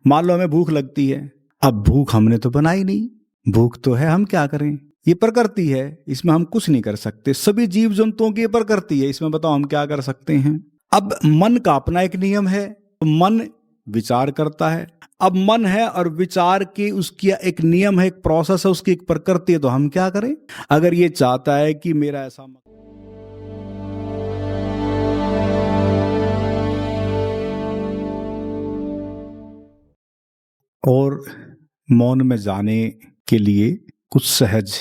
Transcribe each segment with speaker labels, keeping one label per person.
Speaker 1: मान लो हमें भूख लगती है, अब भूख हमने तो बनाई नहीं, भूख तो है, हम क्या करें? ये प्रकृति है, इसमें हम कुछ नहीं कर सकते। सभी जीव जंतुओं की ये प्रकृति है, इसमें बताओ हम क्या कर सकते हैं? अब मन का अपना एक नियम है, तो मन विचार करता है। अब मन है और विचार की उसकी एक नियम है, एक प्रोसेस है, उसकी एक प्रकृति है, तो हम क्या करें? अगर ये चाहता है कि मेरा ऐसा और मौन में जाने के लिए कुछ सहज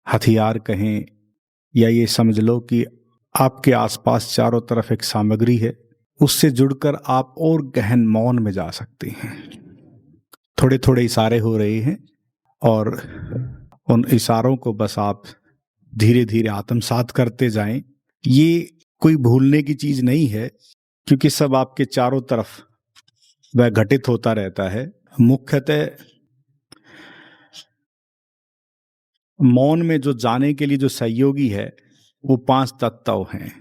Speaker 1: हथियार कहें, या ये समझ लो कि आपके आसपास चारों तरफ एक सामग्री है, उससे जुड़कर आप और गहन मौन में जा सकते हैं। थोड़े थोड़े इशारे हो रहे हैं और उन इशारों को बस आप धीरे धीरे आत्मसात करते जाएं। ये कोई भूलने की चीज नहीं है, क्योंकि सब आपके चारों तरफ वह घटित होता रहता है। मुख्यतः मौन में जो जाने के लिए जो सहयोगी है वो 5 तत्व हैं,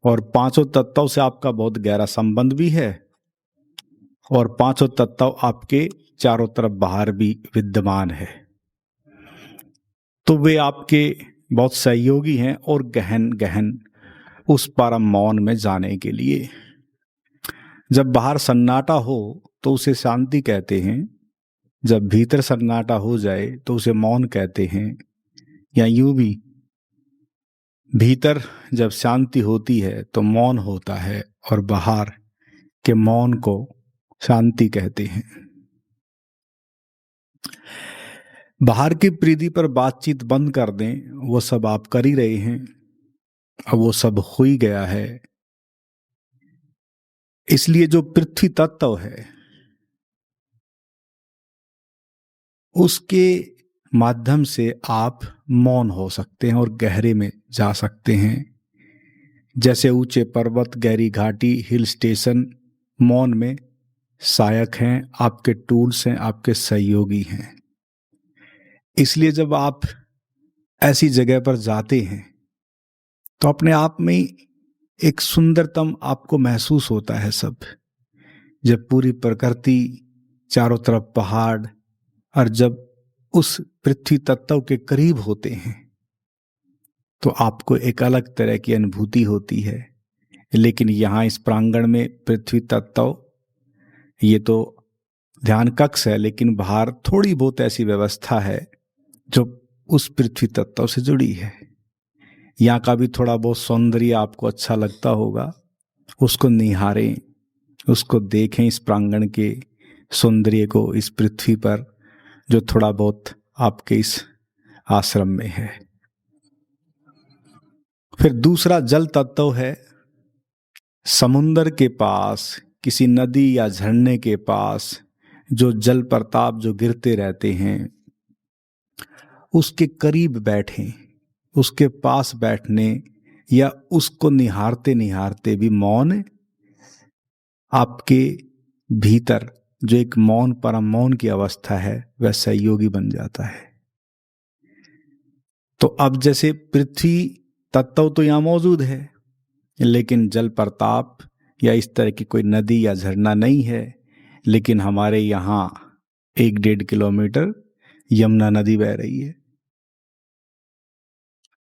Speaker 1: और 5 तत्वों से आपका बहुत गहरा संबंध भी है, और 5 तत्व आपके चारों तरफ बाहर भी विद्यमान है। तो वे आपके बहुत सहयोगी हैं और गहन गहन उस परम मौन में जाने के लिए। जब बाहर सन्नाटा हो तो उसे शांति कहते हैं, जब भीतर सन्नाटा हो जाए तो उसे मौन कहते हैं। या यूं भी, भीतर जब शांति होती है तो मौन होता है, और बाहर के मौन को शांति कहते हैं। बाहर की प्रीति पर बातचीत बंद कर दें, वो सब आप कर ही रहे हैं, अब वो सब हो ही गया है। इसलिए जो पृथ्वी तत्व है उसके माध्यम से आप मौन हो सकते हैं और गहरे में जा सकते हैं। जैसे ऊंचे पर्वत, गहरी घाटी, हिल स्टेशन मौन में सहायक हैं, आपके टूल्स हैं, आपके सहयोगी हैं। इसलिए जब आप ऐसी जगह पर जाते हैं तो अपने आप में एक सुंदरतम आपको महसूस होता है। सब जब पूरी प्रकृति, चारों तरफ पहाड़, और जब उस पृथ्वी तत्व के करीब होते हैं तो आपको एक अलग तरह की अनुभूति होती है। लेकिन यहाँ इस प्रांगण में पृथ्वी तत्व, ये तो ध्यान कक्ष है, लेकिन बाहर थोड़ी बहुत ऐसी व्यवस्था है जो उस पृथ्वी तत्व से जुड़ी है। यहाँ का भी थोड़ा बहुत सौंदर्य आपको अच्छा लगता होगा, उसको निहारें, उसको देखें, इस प्रांगण के सौंदर्य को, इस पृथ्वी पर जो थोड़ा बहुत आपके इस आश्रम में है। फिर दूसरा जल तत्व है। समुंदर के पास, किसी नदी या झरने के पास जो जल प्रताप जो गिरते रहते हैं, उसके करीब बैठें, उसके पास बैठने या उसको निहारते निहारते भी मौन आपके भीतर जो एक मौन, परम मौन की अवस्था है, वह सहयोगी बन जाता है। तो अब जैसे पृथ्वी तत्व तो यहां मौजूद है, लेकिन जल प्रताप या इस तरह की कोई नदी या झरना नहीं है, लेकिन हमारे यहां 1-1.5 किलोमीटर यमुना नदी बह रही है।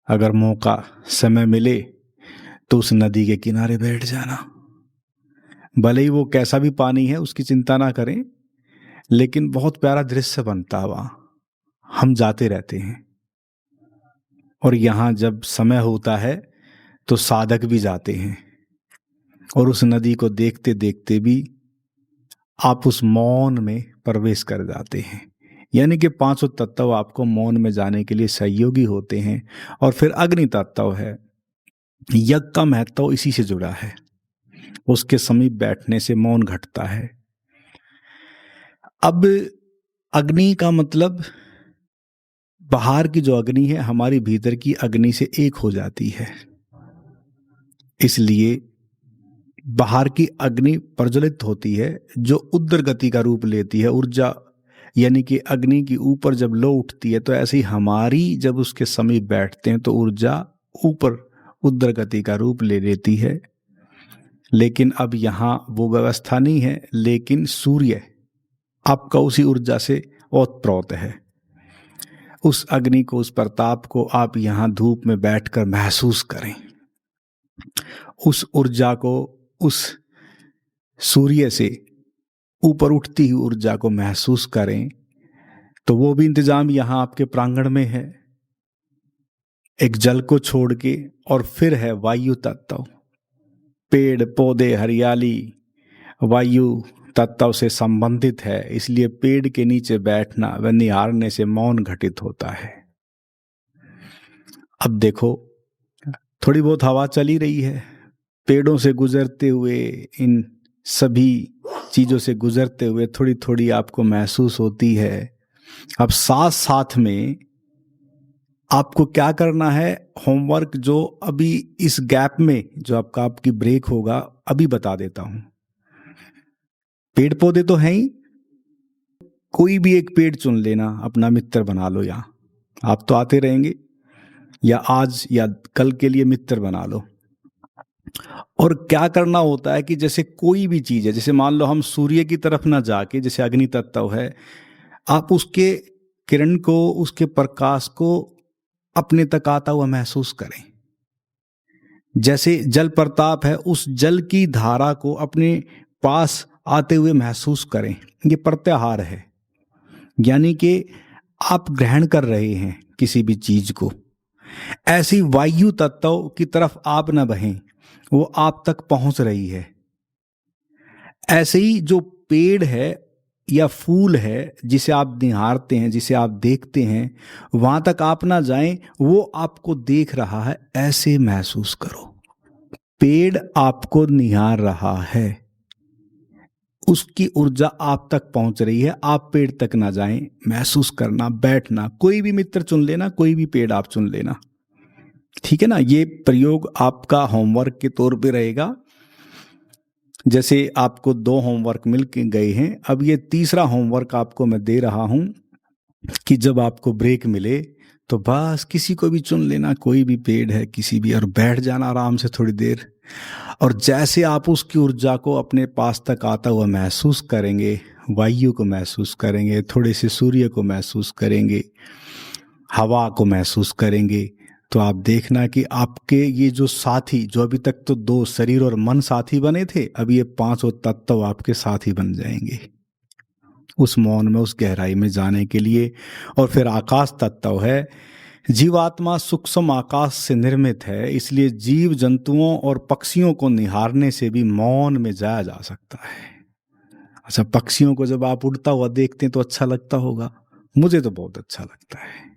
Speaker 1: अगर मौका, समय मिले तो उस नदी के किनारे बैठ जाना। भले ही वो कैसा भी पानी है उसकी चिंता ना करें, लेकिन बहुत प्यारा दृश्य बनता वहां। हम जाते रहते हैं, और यहां जब समय होता है तो साधक भी जाते हैं, और उस नदी को देखते देखते भी आप उस मौन में प्रवेश कर जाते हैं। यानी कि 5 तत्व आपको मौन में जाने के लिए सहयोगी होते हैं। और फिर अग्नि तत्व है। यज्ञ का महत्व इसी से जुड़ा है, उसके समीप बैठने से मौन घटता है। अब अग्नि का मतलब, बाहर की जो अग्नि है हमारी भीतर की अग्नि से एक हो जाती है, इसलिए बाहर की अग्नि प्रज्वलित होती है जो उग्र गति का रूप लेती है, ऊर्जा। यानी कि अग्नि की ऊपर जब लो उठती है, तो ऐसे ही हमारी जब उसके समीप बैठते हैं तो ऊर्जा ऊपर उग्र गति का रूप ले लेती है। लेकिन अब यहाँ वो व्यवस्था नहीं है, लेकिन सूर्य आपका उसी ऊर्जा से ओतप्रोत है। उस अग्नि को, उस प्रताप को आप यहाँ धूप में बैठकर महसूस करें। उस ऊर्जा को, उस सूर्य से ऊपर उठती हुई ऊर्जा को महसूस करें। तो वो भी इंतजाम यहाँ आपके प्रांगण में है। एक जल को छोड़ के, और फिर है वायु तत्व। पेड़ पौधे, हरियाली वायु तत्व से संबंधित है, इसलिए पेड़ के नीचे बैठना व निहारने से मौन घटित होता है। अब देखो, थोड़ी बहुत हवा चली रही है, पेड़ों से गुजरते हुए, इन सभी चीजों से गुजरते हुए थोड़ी थोड़ी आपको महसूस होती है। अब साथ साथ में आपको क्या करना है, होमवर्क जो अभी इस गैप में जो आपकी ब्रेक होगा, अभी बता देता हूं। पेड़ पौधे तो हैं ही, कोई भी एक पेड़ चुन लेना, अपना मित्र बना लो। यहां आप तो आते रहेंगे, या आज या कल के लिए मित्र बना लो। और क्या करना होता है कि जैसे कोई भी चीज है, जैसे मान लो हम सूर्य की तरफ ना जाके, जैसे अग्नि तत्व है, आप उसके किरण को, उसके प्रकाश को अपने तक आता हुआ महसूस करें। जैसे जल प्रताप है, उस जल की धारा को अपने पास आते हुए महसूस करें। ये प्रत्याहार है, यानी कि आप ग्रहण कर रहे हैं किसी भी चीज को। ऐसी वायु तत्व की तरफ आप न बहें, वो आप तक पहुंच रही है। ऐसे ही जो पेड़ है या फूल है जिसे आप निहारते हैं, जिसे आप देखते हैं, वहां तक आप ना जाएं, वो आपको देख रहा है, ऐसे महसूस करो। पेड़ आपको निहार रहा है, उसकी ऊर्जा आप तक पहुंच रही है, आप पेड़ तक ना जाएं, महसूस करना, बैठना। कोई भी मित्र चुन लेना, कोई भी पेड़ आप चुन लेना, ठीक है ना। ये प्रयोग आपका होमवर्क के तौर पे रहेगा। जैसे आपको 2 होमवर्क मिल के गए हैं, अब ये तीसरा होमवर्क आपको मैं दे रहा हूं कि जब आपको ब्रेक मिले तो बस किसी को भी चुन लेना, कोई भी पेड़ है किसी भी, और बैठ जाना आराम से थोड़ी देर। और जैसे आप उसकी ऊर्जा को अपने पास तक आता हुआ महसूस करेंगे, वायु को महसूस करेंगे, थोड़े से सूर्य को महसूस करेंगे, हवा को महसूस करेंगे, तो आप देखना कि आपके ये जो साथी, जो अभी तक तो 2 शरीर और मन साथी बने थे, अब ये 5 तत्व आपके साथी बन जाएंगे उस मौन में, उस गहराई में जाने के लिए। और फिर आकाश तत्व है। जीवात्मा सूक्ष्म आकाश से निर्मित है, इसलिए जीव जंतुओं और पक्षियों को निहारने से भी मौन में जाया जा सकता है। अच्छा, पक्षियों को जब आप उड़ता हुआ देखते हैं तो अच्छा लगता होगा, मुझे तो बहुत अच्छा लगता है।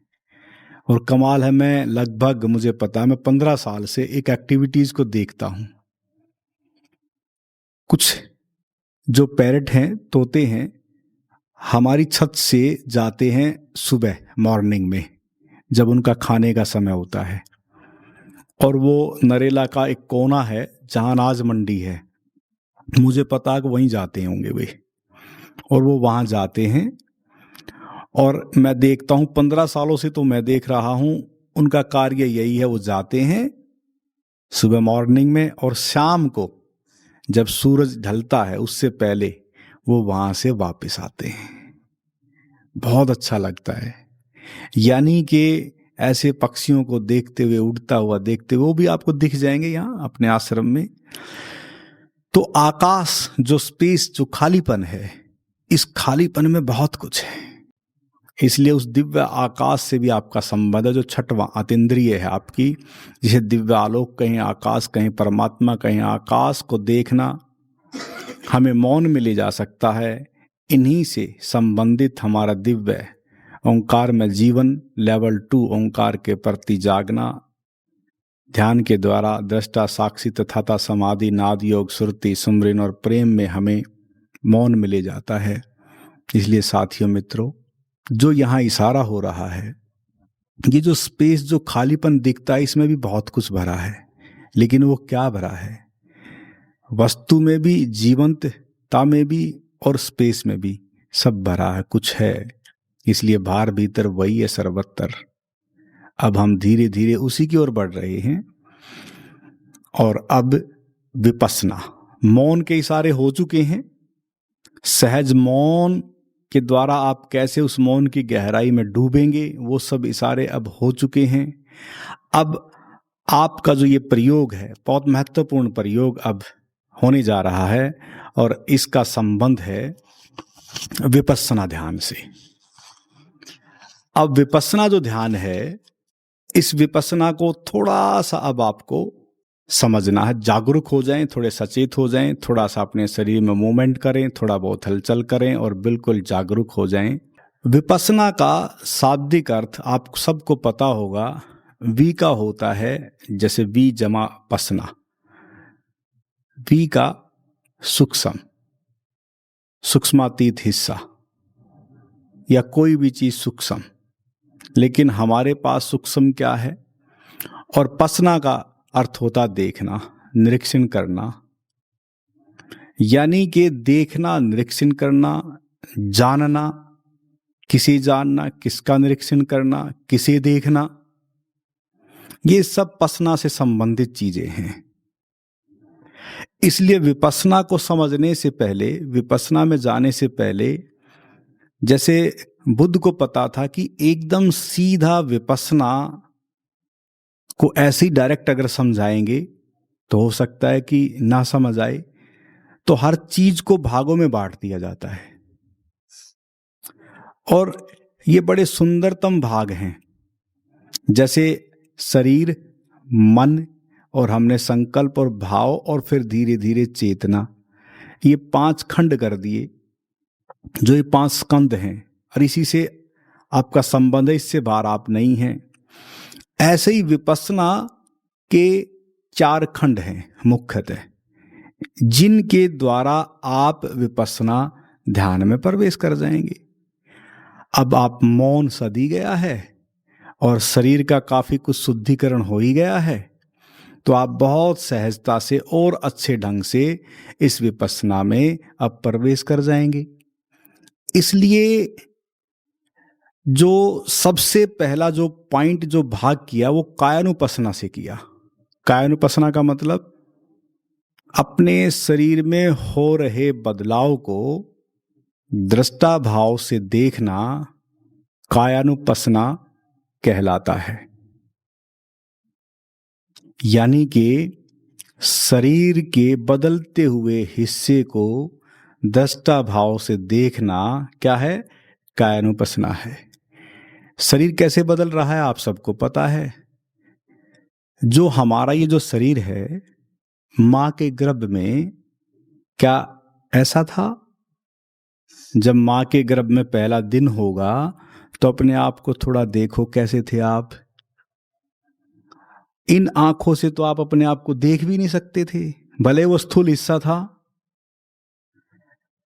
Speaker 1: और कमाल है, मैं लगभग, मुझे पता है, मैं 15 साल से एक एक्टिविटीज को देखता हूं। कुछ जो पैरट हैं, तोते हैं, हमारी छत से जाते हैं सुबह मॉर्निंग में, जब उनका खाने का समय होता है, और वो नरेला का एक कोना है जहां अनाज मंडी है, मुझे पता है कि वहीं जाते होंगे वे, और वो वहां जाते हैं। और मैं देखता हूं 15 सालों से, तो मैं देख रहा हूं उनका कार्य यही है, वो जाते हैं सुबह मॉर्निंग में, और शाम को जब सूरज ढलता है उससे पहले वो वहां से वापस आते हैं। बहुत अच्छा लगता है। यानी कि ऐसे पक्षियों को देखते हुए, उड़ता हुआ देखते हुए, वो भी आपको दिख जाएंगे यहाँ अपने आश्रम में। तो आकाश, जो स्पेस, जो खालीपन है, इस खालीपन में बहुत कुछ है। इसलिए उस दिव्य आकाश से भी आपका संबंध है, जो छठवां अतीन्द्रिय है आपकी, जिसे दिव्य आलोक कहें, आकाश कहें, परमात्मा कहें। आकाश को देखना हमें मौन में ले जा सकता है। इन्हीं से संबंधित हमारा दिव्य ओंकार में जीवन, लेवल 2 ओंकार के प्रति जागना, ध्यान के द्वारा दृष्टा, साक्षी तथा समाधि, नाद योग, श्रुति, सुमरिन और प्रेम में हमें मौन में ले जाता है। इसलिए साथियों, मित्रों, जो यहाँ इशारा हो रहा है, ये जो स्पेस, जो खालीपन दिखता है, इसमें भी बहुत कुछ भरा है। लेकिन वो क्या भरा है? वस्तु में भी, जीवंतता में भी, और स्पेस में भी सब भरा है, कुछ है। इसलिए बाहर भीतर वही है सर्वत्र। अब हम धीरे धीरे उसी की ओर बढ़ रहे हैं। और अब विपस्सना, मौन के इशारे हो चुके हैं। सहज मौन के द्वारा आप कैसे उस मौन की गहराई में डूबेंगे, वो सब इशारे अब हो चुके हैं। अब आपका जो ये प्रयोग है, बहुत महत्वपूर्ण प्रयोग अब होने जा रहा है, और इसका संबंध है विपश्यना ध्यान से। अब विपश्यना जो ध्यान है, इस विपश्यना को थोड़ा सा अब आपको समझना है। जागरूक हो जाएं, थोड़े सचेत हो जाएं, थोड़ा सा अपने शरीर में मूवमेंट करें, थोड़ा बहुत हलचल करें और बिल्कुल जागरूक हो जाएं। विपश्यना का शाब्दिक अर्थ आप सबको पता होगा, वी का होता है, जैसे वी जमा पसना, वी का सूक्ष्म, सूक्ष्मातीत हिस्सा या कोई भी चीज सूक्ष्म। लेकिन हमारे पास सूक्ष्म क्या है? और पसना का अर्थ होता देखना, निरीक्षण करना, यानी कि देखना, निरीक्षण करना, जानना, किसे जानना, किसका निरीक्षण करना, किसे देखना, ये सब पसना से संबंधित चीजें हैं। इसलिए विपश्यना को समझने से पहले, विपश्यना में जाने से पहले, जैसे बुद्ध को पता था कि एकदम सीधा विपश्यना को ऐसे ही डायरेक्ट अगर समझाएंगे तो हो सकता है कि ना समझ आए, तो हर चीज को भागों में बांट दिया जाता है। और ये बड़े सुंदरतम भाग हैं, जैसे शरीर, मन, और हमने संकल्प और भाव और फिर धीरे धीरे चेतना, ये 5 खंड कर दिए, जो ये 5 स्कंद हैं, और इसी से आपका संबंध है, इससे बाहर आप नहीं हैं। ऐसे ही विपश्यना के 4 खंड हैं मुख्यतः, जिनके द्वारा आप विपश्यना ध्यान में प्रवेश कर जाएंगे। अब आप मौन सधी गया है और शरीर का काफी कुछ शुद्धिकरण हो ही गया है, तो आप बहुत सहजता से और अच्छे ढंग से इस विपश्यना में अब प्रवेश कर जाएंगे। इसलिए जो सबसे पहला जो पॉइंट, जो भाग किया, वो कायानुपश्यना से किया। कायानुपश्यना का मतलब अपने शरीर में हो रहे बदलाव को दृष्टा भाव से देखना कायानुपश्यना कहलाता है। यानी कि शरीर के बदलते हुए हिस्से को दृष्टा भाव से देखना क्या है? कायानुपश्यना है। शरीर कैसे बदल रहा है आप सबको पता है। जो हमारा ये जो शरीर है, मां के गर्भ में क्या ऐसा था? जब मां के गर्भ में पहला दिन होगा तो अपने आप को थोड़ा देखो, कैसे थे आप? इन आंखों से तो आप अपने आप को देख भी नहीं सकते थे, भले वो स्थूल हिस्सा था।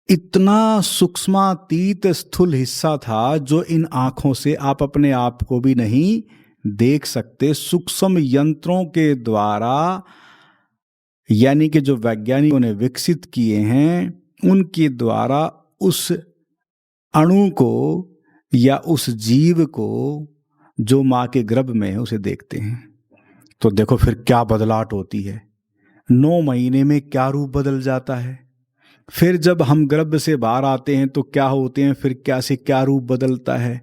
Speaker 1: इतना सूक्ष्मातीत स्थूल हिस्सा था जो इन आंखों से आप अपने आप को भी नहीं देख सकते। सूक्ष्म यंत्रों के द्वारा, यानी कि जो वैज्ञानिकों ने विकसित किए हैं, उनके द्वारा उस अणु को या उस जीव को जो मां के गर्भ में है उसे देखते हैं। तो देखो फिर क्या बदलाव होती है, 9 महीने में क्या रूप बदल जाता है। फिर जब हम गर्भ से बाहर आते हैं तो क्या होते हैं, फिर क्या से क्या रूप बदलता है।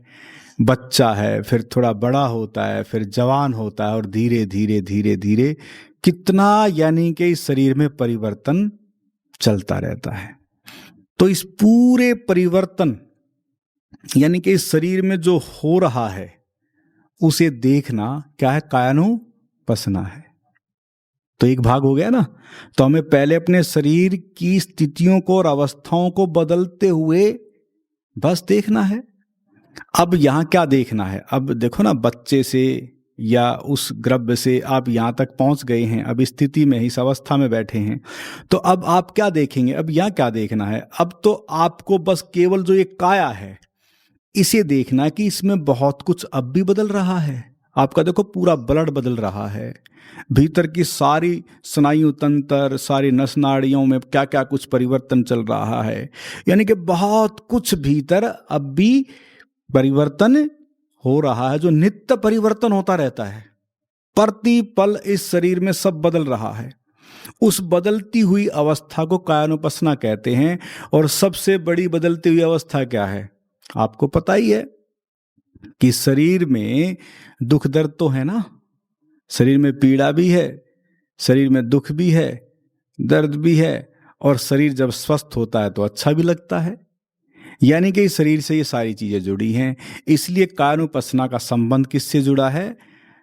Speaker 1: बच्चा है, फिर थोड़ा बड़ा होता है, फिर जवान होता है, और धीरे धीरे धीरे धीरे कितना, यानी कि इस शरीर में परिवर्तन चलता रहता है। तो इस पूरे परिवर्तन, यानी कि इस शरीर में जो हो रहा है उसे देखना क्या है? कायानुपश्यना है। तो एक भाग हो गया ना। तो हमें पहले अपने शरीर की स्थितियों को और अवस्थाओं को बदलते हुए बस देखना है। अब यहां क्या देखना है? अब देखो ना, बच्चे से या उस गर्भ से आप यहां तक पहुंच गए हैं, अब स्थिति में, इस अवस्था में बैठे हैं, तो अब आप क्या देखेंगे? अब यहां क्या देखना है? अब तो आपको बस केवल जो ये काया है इसे देखना कि इसमें बहुत कुछ अब भी बदल रहा है। आपका देखो पूरा ब्लड बदल रहा है, भीतर की सारी स्नायु तंत्र, सारी नस नाड़ियों में क्या क्या कुछ परिवर्तन चल रहा है। यानी कि बहुत कुछ भीतर अब भी परिवर्तन हो रहा है, जो नित्य परिवर्तन होता रहता है। प्रति पल इस शरीर में सब बदल रहा है। उस बदलती हुई अवस्था को कायानुपस्सना कहते हैं। और सबसे बड़ी बदलती हुई अवस्था क्या है? आपको पता ही है कि शरीर में दुख दर्द तो है ना, शरीर में पीड़ा भी है, शरीर में दुख भी है, दर्द भी है, और शरीर जब स्वस्थ होता है तो अच्छा भी लगता है। यानी कि शरीर से ये सारी चीजें जुड़ी हैं। इसलिए कायानुपस्सना का संबंध किससे जुड़ा है?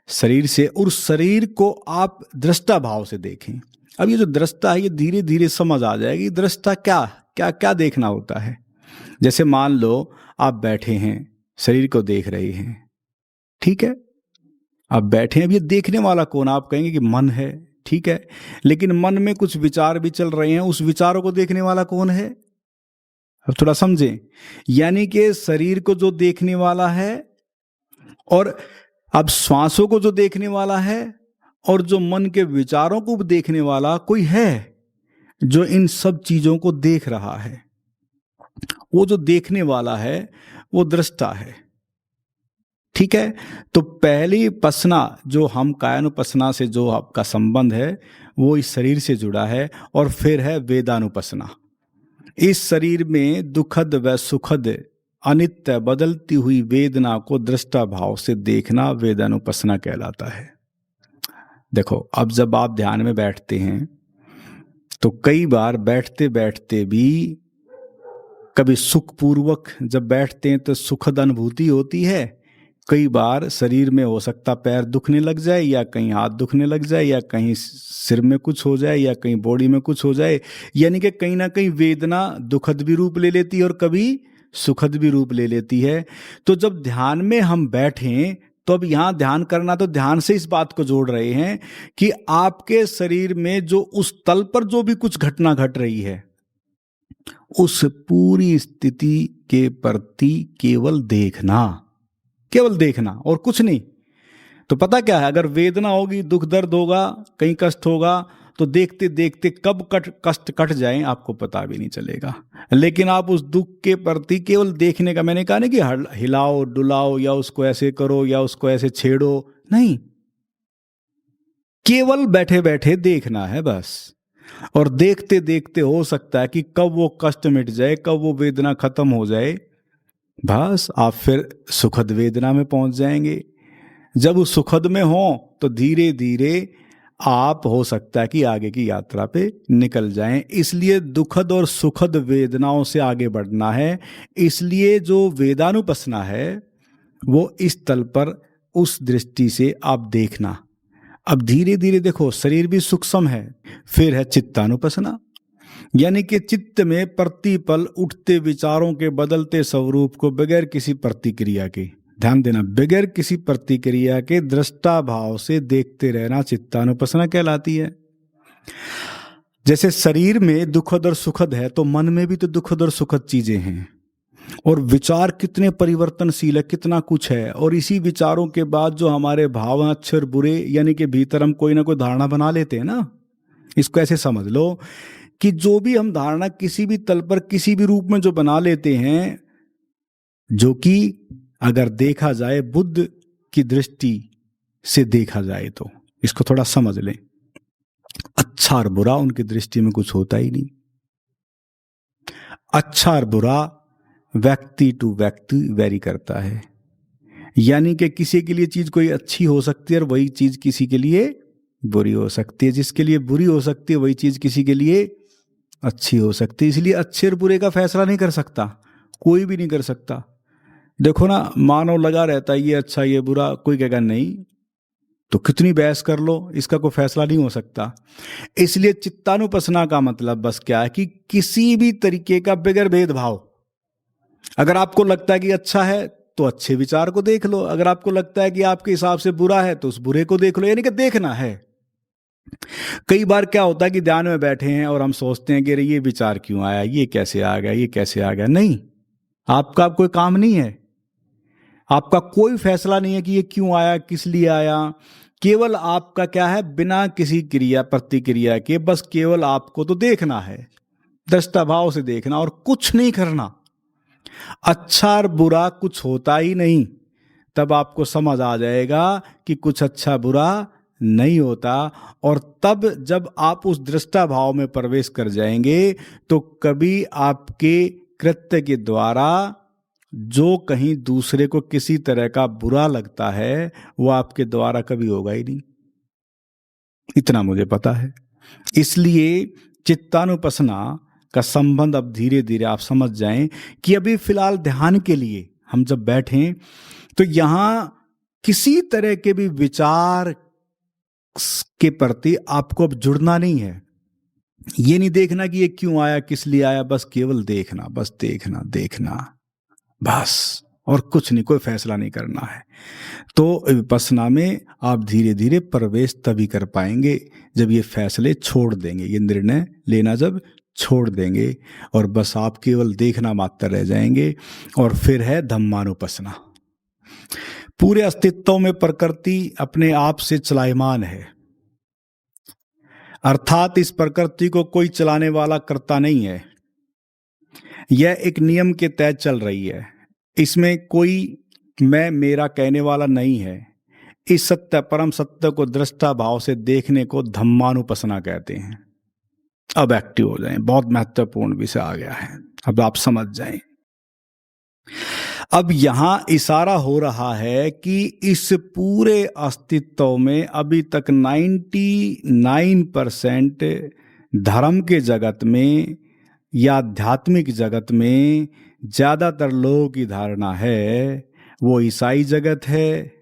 Speaker 1: शरीर से। और शरीर को आप दृष्टा भाव से देखें। अब ये जो दृष्टा है ये धीरे धीरे समझ आ जाएगी। दृष्टा क्या क्या क्या देखना होता है। जैसे मान लो आप बैठे हैं, शरीर को देख रहे हैं, ठीक है, आप बैठे हैं। अब ये देखने वाला कौन? आप कहेंगे कि मन है, ठीक है, लेकिन मन में कुछ विचार भी चल रहे हैं, उस विचारों को देखने वाला कौन है? अब थोड़ा समझें। यानी कि शरीर को जो देखने वाला है, और अब श्वासों को जो देखने वाला है, और जो मन के विचारों को देखने वाला कोई है जो इन सब चीजों को देख रहा है। वो जो देखने वाला है वो दृष्टा है, ठीक है। तो पहली पसना जो हम कायानुपस्सना से जो आपका संबंध है वो इस शरीर से जुड़ा है। और फिर है वेदानुपस्सना। इस शरीर में दुखद व सुखद अनित्य बदलती हुई वेदना को दृष्टा भाव से देखना वेदानुपस्सना कहलाता है। देखो, अब जब आप ध्यान में बैठते हैं तो कई बार बैठते बैठते भी कभी सुखपूर्वक जब बैठते हैं तो सुखद अनुभूति होती है। कई बार शरीर में हो सकता पैर दुखने लग जाए, या कहीं हाथ दुखने लग जाए, या कहीं सिर में कुछ हो जाए, या कहीं बॉडी में कुछ हो जाए। यानी कि कहीं ना कहीं वेदना दुखद भी रूप ले लेती है और कभी सुखद भी रूप ले लेती है। तो जब ध्यान में हम बैठें तो अब यहां ध्यान करना, तो ध्यान से इस बात को जोड़ रहे हैं कि आपके शरीर में जो उस तल पर जो भी कुछ घटना घट रही है उस पूरी स्थिति के प्रति केवल देखना, केवल देखना और कुछ नहीं। तो पता क्या है, अगर वेदना होगी, दुख दर्द होगा, कहीं कष्ट होगा, तो देखते देखते कब कष्ट कट जाए आपको पता भी नहीं चलेगा। लेकिन आप उस दुख के प्रति केवल देखने का, मैंने कहा नहीं कि हिलाओ डुलाओ या उसको ऐसे करो या उसको ऐसे छेड़ो, नहीं, केवल बैठे बैठे देखना है बस। और देखते देखते हो सकता है कि कब वो कष्ट मिट जाए, कब वो वेदना खत्म हो जाए, बस आप फिर सुखद वेदना में पहुंच जाएंगे। जब उस सुखद में हो तो धीरे धीरे आप हो सकता है कि आगे की यात्रा पे निकल जाएं। इसलिए दुखद और सुखद वेदनाओं से आगे बढ़ना है। इसलिए जो वेदानुपस्सना है वो इस तल पर उस दृष्टि से आप देखना। अब धीरे धीरे देखो, शरीर भी सूक्ष्म है। फिर है चित्तानुपस्सना, यानी कि चित्त में प्रतिपल उठते विचारों के बदलते स्वरूप को बगैर किसी प्रतिक्रिया के, ध्यान देना, बगैर किसी प्रतिक्रिया के दृष्टा भाव से देखते रहना चित्तानुपस्सना कहलाती है। जैसे शरीर में दुखद और सुखद है तो मन में भी तो दुखद और सुखद चीजें हैं, और विचार कितने परिवर्तनशील है, कितना कुछ है। और इसी विचारों के बाद जो हमारे भाव हैं अच्छे और बुरे, यानी कि भीतर हम कोई ना कोई धारणा बना लेते हैं ना। इसको ऐसे समझ लो कि जो भी हम धारणा किसी भी तल पर किसी भी रूप में जो बना लेते हैं, जो कि अगर देखा जाए बुद्ध की दृष्टि से देखा जाए तो इसको थोड़ा समझ लें, अच्छा और बुरा उनकी दृष्टि में कुछ होता ही नहीं। अच्छा और बुरा व्यक्ति टू व्यक्ति वेरी करता है। यानी कि किसी के लिए चीज कोई अच्छी हो सकती है और वही चीज किसी के लिए बुरी हो सकती है। जिसके लिए बुरी हो सकती है वही चीज किसी के लिए अच्छी हो सकती है। इसलिए अच्छे और बुरे का फैसला नहीं कर सकता, कोई भी नहीं कर सकता। देखो ना, मानव लगा रहता है ये अच्छा ये बुरा, कोई कहेगा नहीं, तो कितनी बहस कर लो, इसका कोई फैसला नहीं हो सकता। इसलिए चित्तानुपस्सना का मतलब बस क्या है कि किसी भी तरीके का बगैर भेदभाव, अगर आपको लगता है कि अच्छा है तो अच्छे विचार को देख लो, अगर आपको लगता है कि आपके हिसाब से बुरा है तो उस बुरे को देख लो। यानी कि देखना है। कई बार क्या होता है कि ध्यान में बैठे हैं और हम सोचते हैं कि अरे ये विचार क्यों आया, ये कैसे आ गया, ये कैसे आ गया। नहीं, आपका कोई काम नहीं है, आपका कोई फैसला नहीं है कि ये क्यों आया, किस लिए आया। केवल आपका क्या है, बिना किसी क्रिया प्रतिक्रिया के बस केवल आपको तो देखना है, दृष्टा भाव से देखना और कुछ नहीं करना। अच्छा और बुरा कुछ होता ही नहीं। तब आपको समझ आ जाएगा कि कुछ अच्छा बुरा नहीं होता। और तब जब आप उस दृष्टा भाव में प्रवेश कर जाएंगे तो कभी आपके कृत्य के द्वारा जो कहीं दूसरे को किसी तरह का बुरा लगता है वो आपके द्वारा कभी होगा ही नहीं, इतना मुझे पता है। इसलिए चित्तानुपसना का संबंध अब धीरे धीरे आप समझ जाएं कि अभी फिलहाल ध्यान के लिए हम जब बैठें तो यहां किसी तरह के भी विचार के प्रति आपको अब जुड़ना नहीं है। ये नहीं देखना कि ये क्यों आया, किस लिए आया, बस केवल देखना, बस देखना देखना, बस, और कुछ नहीं, कोई फैसला नहीं करना है। तो विपश्यना में आप धीरे धीरे प्रवेश तभी कर पाएंगे जब ये फैसले छोड़ देंगे, ये निर्णय लेना जब छोड़ देंगे और बस आप केवल देखना मात्र रह जाएंगे। और फिर है धम्मानुपसना। पूरे अस्तित्व में प्रकृति अपने आप से चलायमान है, अर्थात इस प्रकृति को कोई चलाने वाला करता नहीं है। यह एक नियम के तहत चल रही है, इसमें कोई मैं मेरा कहने वाला नहीं है। इस सत्य परम सत्य को दृष्टा भाव से देखने को धम्मानुपसना कहते हैं। अब एक्टिव हो जाएं, बहुत महत्वपूर्ण विषय आ गया है, अब आप समझ जाएं। अब यहां इशारा हो रहा है कि इस पूरे अस्तित्व में अभी तक 99% धर्म के जगत में या आध्यात्मिक जगत में ज्यादातर लोगों की धारणा है वो ईसाई जगत है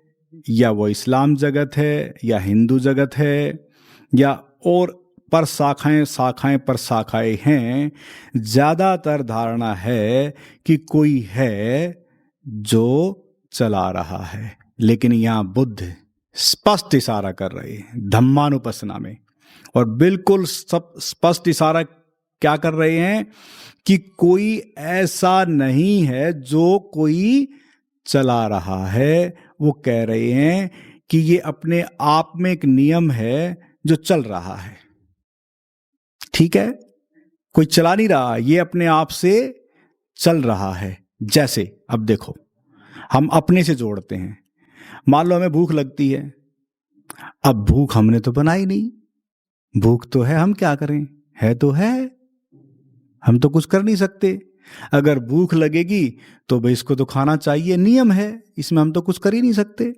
Speaker 1: या वो इस्लाम जगत है या हिंदू जगत है या और पर शाखाएं शाखाएं पर शाखाएं हैं। ज्यादातर धारणा है कि कोई है जो चला रहा है, लेकिन यहां बुद्ध स्पष्ट इशारा कर रहे हैं धम्मानुपसना में, और बिल्कुल सब स्पष्ट इशारा क्या कर रहे हैं कि कोई ऐसा नहीं है जो कोई चला रहा है। वो कह रहे हैं कि ये अपने आप में एक नियम है जो चल रहा है, ठीक है, कोई चला नहीं रहा, ये अपने आप से चल रहा है। जैसे अब देखो, हम अपने से जोड़ते हैं, मान लो हमें भूख लगती है, अब भूख हमने तो बनाई नहीं, भूख तो है, हम क्या करें, है तो है, हम तो कुछ कर नहीं सकते। अगर भूख लगेगी तो भाई इसको तो खाना चाहिए, नियम है, इसमें हम तो कुछ कर ही नहीं सकते।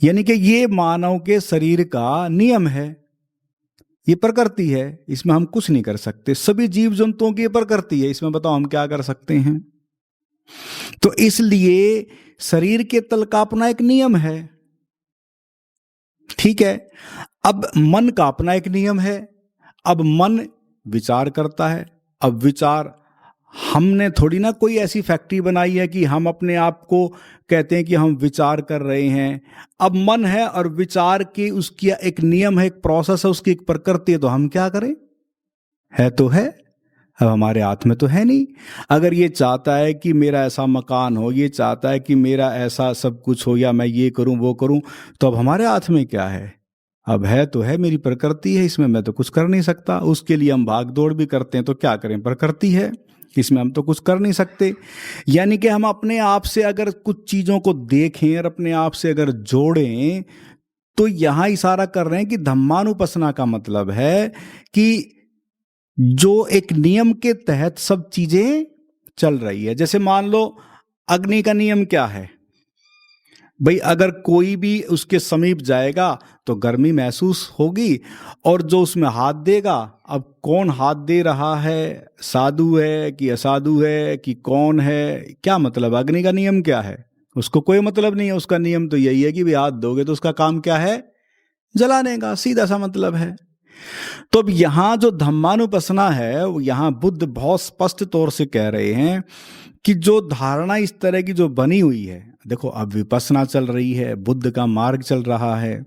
Speaker 1: यानी कि ये मानव के शरीर का नियम है, ये प्रकृति है, इसमें हम कुछ नहीं कर सकते। सभी जीव जंतुओं की ये प्रकृति है, इसमें बताओ हम क्या कर सकते हैं। तो इसलिए शरीर के तल का अपना एक नियम है, ठीक है। अब मन का अपना एक नियम है, अब मन विचार करता है। अब विचार हमने थोड़ी ना कोई ऐसी फैक्ट्री बनाई है कि हम अपने आप को कहते हैं कि हम विचार कर रहे हैं। अब मन है और विचार की उसकी एक नियम है, एक प्रोसेस है, उसकी एक प्रकृति है, तो हम क्या करें, है तो है, अब हमारे हाथ में तो है नहीं। अगर ये चाहता है कि मेरा ऐसा मकान हो, ये चाहता है कि मेरा ऐसा सब कुछ हो, या मैं ये करूं वो करूं, तो अब हमारे हाथ में क्या है, अब है तो है, मेरी प्रकृति है, इसमें मैं तो कुछ कर नहीं सकता। उसके लिए हम भाग दौड़ भी करते हैं, तो क्या करें, प्रकृति है, इसमें हम तो कुछ कर नहीं सकते। यानी कि हम अपने आप से अगर कुछ चीजों को देखें और अपने आप से अगर जोड़ें, तो यहां इशारा कर रहे हैं कि धम्मानुपसना का मतलब है कि जो एक नियम के तहत सब चीजें चल रही है। जैसे मान लो अग्नि का नियम क्या है भाई, अगर कोई भी उसके समीप जाएगा तो गर्मी महसूस होगी, और जो उसमें हाथ देगा, अब कौन हाथ दे रहा है, साधु है कि असाधु है कि कौन है, क्या मतलब, अग्नि का नियम क्या है, उसको कोई मतलब नहीं है। उसका नियम तो यही है कि भाई हाथ दोगे तो उसका काम क्या है, जलाने का, सीधा सा मतलब है। तो अब यहां जो धम्मानुपसना है, यहां बुद्ध बहुत स्पष्ट तौर से कह रहे हैं कि जो धारणा इस तरह की जो बनी हुई है, देखो अब विपश्यना चल रही है, बुद्ध का मार्ग चल रहा है,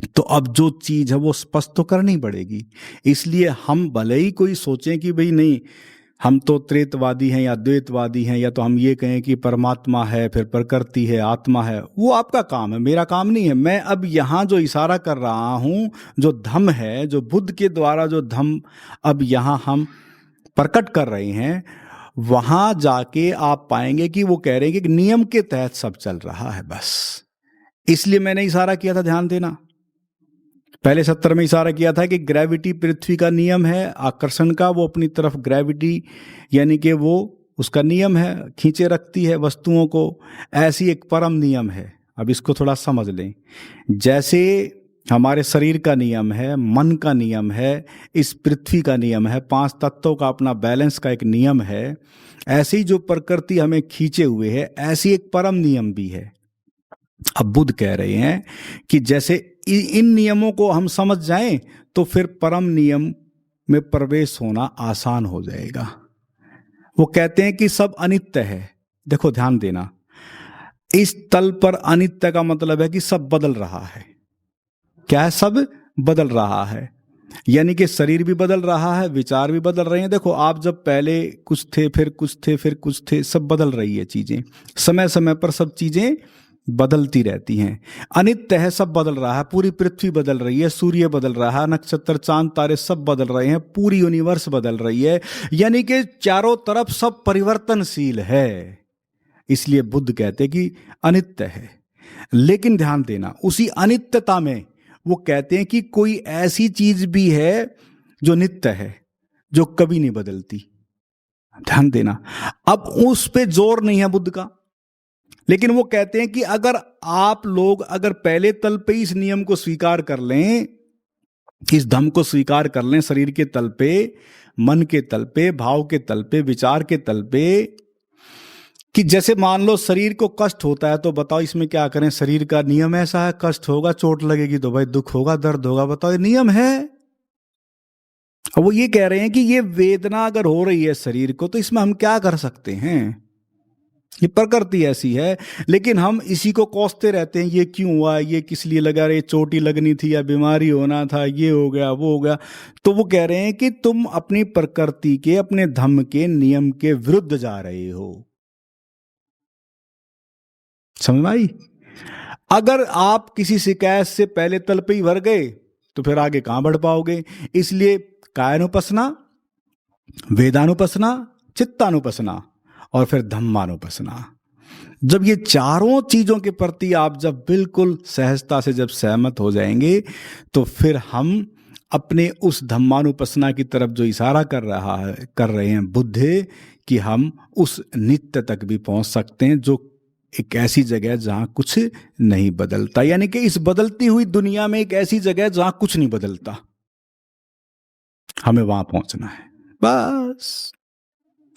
Speaker 1: तो अब जो चीज है वो स्पष्ट तो करनी पड़ेगी। इसलिए हम भले ही कोई सोचें कि भाई नहीं हम तो त्रेतवादी हैं या द्वैतवादी हैं, या तो हम ये कहें कि परमात्मा है, फिर प्रकृति है, आत्मा है, वो आपका काम है, मेरा काम नहीं है। मैं अब यहाँ जो इशारा कर रहा हूँ, जो धम्म है, जो बुद्ध के द्वारा जो धम्म अब यहाँ हम प्रकट कर रहे हैं, वहां जाके आप पाएंगे कि वो कह रहे हैं कि नियम के तहत सब चल रहा है, बस। इसलिए मैंने इशारा किया था, ध्यान देना, पहले 70 में इशारा किया था कि ग्रेविटी पृथ्वी का नियम है आकर्षण का, वो अपनी तरफ ग्रेविटी यानी कि वो उसका नियम है, खींचे रखती है वस्तुओं को। ऐसी एक परम नियम है। अब इसको थोड़ा समझ लें। जैसे हमारे शरीर का नियम है, मन का नियम है, इस पृथ्वी का नियम है, 5 तत्वों का अपना बैलेंस का एक नियम है, ऐसे ही जो प्रकृति हमें खींचे हुए है, ऐसी एक परम नियम भी है। अब बुद्ध कह रहे हैं कि जैसे इन नियमों को हम समझ जाएं तो फिर परम नियम में प्रवेश होना आसान हो जाएगा। वो कहते हैं कि सब अनित्य है। देखो ध्यान देना, इस तल पर अनित्य का मतलब है कि सब बदल रहा है। क्या है? सब बदल रहा है, यानी कि शरीर भी बदल रहा है, विचार भी बदल रहे हैं। देखो आप जब पहले कुछ थे, फिर कुछ थे, फिर कुछ थे, सब बदल रही है चीजें। समय समय पर सब चीजें बदलती रहती हैं। अनित्य है, सब बदल रहा है। पूरी पृथ्वी बदल रही है, सूर्य बदल रहा है, नक्षत्र चांद तारे सब बदल रहे हैं, पूरी यूनिवर्स बदल रही है, यानी कि चारों तरफ सब परिवर्तनशील है। इसलिए बुद्ध कहते हैं कि अनित्य है। लेकिन ध्यान देना, उसी अनित्यता में वो कहते हैं कि कोई ऐसी चीज भी है जो नित्य है, जो कभी नहीं बदलती। ध्यान देना, अब उस पे जोर नहीं है बुद्ध का, लेकिन वो कहते हैं कि अगर आप लोग अगर पहले तल पे इस नियम को स्वीकार कर लें, इस धम्म को स्वीकार कर लें, शरीर के तल पे, मन के तल पे, भाव के तल पे, विचार के तल पे, कि जैसे मान लो शरीर को कष्ट होता है तो बताओ इसमें क्या करें? शरीर का नियम ऐसा है, कष्ट होगा, चोट लगेगी तो भाई दुख होगा, दर्द होगा, बताओ ये नियम है। अब वो ये कह रहे हैं कि ये वेदना अगर हो रही है शरीर को तो इसमें हम क्या कर सकते हैं? ये प्रकृति ऐसी है। लेकिन हम इसी को कोसते रहते हैं, ये क्यों हुआ, ये किस लिए लगा रहे, चोटी लगनी थी या बीमारी होना था, ये हो गया वो हो गया। तो वो कह रहे हैं कि तुम अपनी प्रकृति के, अपने धम्म के नियम के विरुद्ध जा रहे हो। समझ में आई? अगर आप किसी शिकायत से पहले तल पे ही भर गए तो फिर आगे कहां बढ़ पाओगे? इसलिए कायानुपसना, वेदानुपसना, चित्तानुपसना और फिर धम्मानुपसना। जब ये चारों चीजों के प्रति आप जब बिल्कुल सहजता से जब सहमत हो जाएंगे तो फिर हम अपने उस धम्मानुपसना की तरफ जो इशारा कर रहे हैं बुद्ध, कि हम उस नित्य तक भी पहुंच सकते हैं, जो एक ऐसी जगह जहां कुछ नहीं बदलता। यानी कि इस बदलती हुई दुनिया में एक ऐसी जगह जहां कुछ नहीं बदलता, हमें वहां पहुंचना है बस।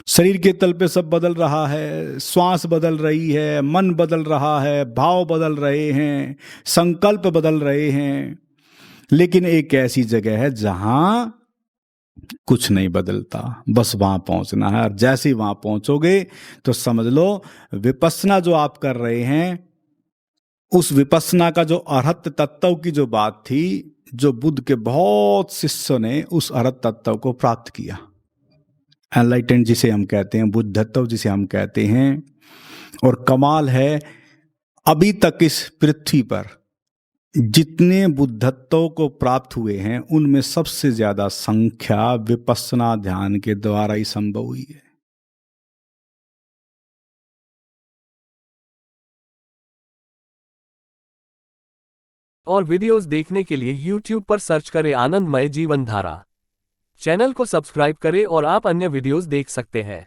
Speaker 1: शरीर के तल पे सब बदल रहा है, श्वास बदल रही है, मन बदल रहा है, भाव बदल रहे हैं, संकल्प बदल रहे हैं, लेकिन एक ऐसी जगह है जहां कुछ नहीं बदलता। बस वहां पहुंचना है। और जैसे ही वहां पहुंचोगे तो समझ लो विपස්සना जो आप कर रहे हैं, उस विपස්සना का जो अरहत तत्व की जो बात थी, जो बुद्ध के बहुत शिष्यों ने उस अरहत तत्व को प्राप्त किया, एनलाइटेंड जिसे हम कहते हैं, बुद्धत्व जिसे हम कहते हैं। और कमाल है, अभी तक इस पृथ्वी पर जितने बुद्धत्व को प्राप्त हुए हैं उनमें सबसे ज्यादा संख्या विपස්සना ध्यान के द्वारा ही संभव हुई है।
Speaker 2: और वीडियोस देखने के लिए YouTube पर सर्च करें आनंदमय जीवन धारा। चैनल को सब्सक्राइब करें और आप अन्य वीडियोस देख सकते हैं।